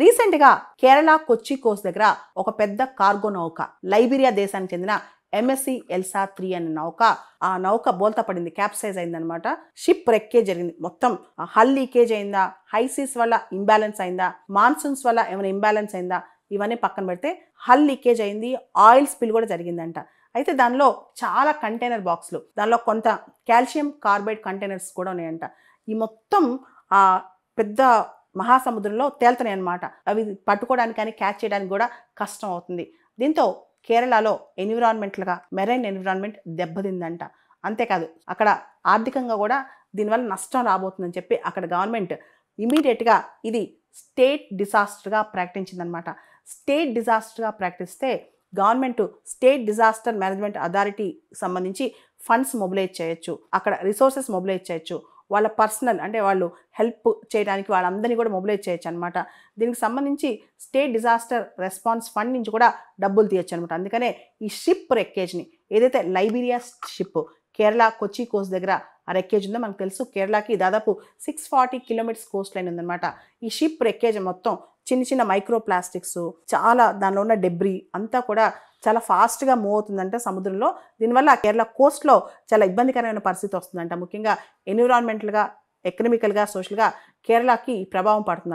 రీసెంట్గా కేరళ కొచ్చి కోస్ట్ దగ్గర ఒక పెద్ద కార్గో నౌక, లైబీరియా దేశానికి చెందిన MSC ఎల్సా 3 అనే నౌక, ఆ నౌక బోల్తా పడింది, క్యాప్సైజ్ అయిందనమాట. షిప్ రెక్కే జరిగింది. మొత్తం హల్ లీకేజ్ అయిందా, హైసీస్ వల్ల ఇంబ్యాలెన్స్ అయిందా, మాన్సూన్స్ వల్ల ఏమైనా ఇంబ్యాలెన్స్ అయిందా, ఇవన్నీ పక్కన పెడితే హల్ లీకేజ్ అయింది, ఆయిల్ స్పిల్ కూడా జరిగిందంట. అయితే దానిలో చాలా కంటైనర్ బాక్సులు, దానిలో కొంత కాల్షియం కార్బైడ్ కంటైనర్స్ కూడా ఉన్నాయంట. ఈ మొత్తం ఆ పెద్ద మహాసముద్రంలో తేలుతున్నాయి అన్నమాట. అవి పట్టుకోవడానికి కానీ క్యాచ్ చేయడానికి కూడా కష్టం అవుతుంది. దీంతో కేరళలో ఎన్విరాన్మెంట్లుగా మెరైన్ ఎన్విరాన్మెంట్ దెబ్బతిందంట. అంతేకాదు అక్కడ ఆర్థికంగా కూడా దీనివల్ల నష్టం రాబోతుందని చెప్పి అక్కడ గవర్నమెంట్ ఇమీడియట్గా ఇది స్టేట్ డిజాస్టర్గా ప్రకటించిందనమాట. స్టేట్ డిజాస్టర్గా ప్రకటిస్తే government state disaster management authority సంబంధించి ఫండ్స్ మొబిలైజ్ చేయొచ్చు, అక్కడ రిసోర్సెస్ మొబిలైజ్ చేయొచ్చు, వాళ్ళ పర్సనల్ అంటే వాళ్ళు హెల్ప్ చేయడానికి వాళ్ళందరినీ కూడా మొబిలైజ్ చేయొచ్చు అనమాట. దీనికి సంబంధించి స్టేట్ డిజాస్టర్ రెస్పాన్స్ ఫండ్ నుంచి కూడా డబ్బులు తీయచ్చు అనమాట. అందుకనే ఈ షిప్ రెక్కేజ్ని, ఏదైతే లైబీరియా షిప్ కేరళ కొచ్చి కోస్ట్ దగ్గర ఆ రెక్కేజ్ ఉందో మనకు తెలుసు, కేరళకి దాదాపు 640 కిలోమీటర్స్ కోస్ట్ లైన్ ఉందన్నమాట. ఈ షిప్ రెక్కేజ్ మొత్తం చిన్న చిన్న మైక్రో ప్లాస్టిక్స్, చాలా దానిలో ఉన్న డెబ్రీ అంతా కూడా చాలా ఫాస్ట్గా మూవ్ అవుతుందంట సముద్రంలో. దీనివల్ల కేరళ కోస్ట్లో చాలా ఇబ్బందికరమైన పరిస్థితి వస్తుందంట. ముఖ్యంగా ఎన్విరాన్మెంటల్గా, ఎకనామికల్గా, సోషల్గా కేరళకి ప్రభావం పడుతుందంట.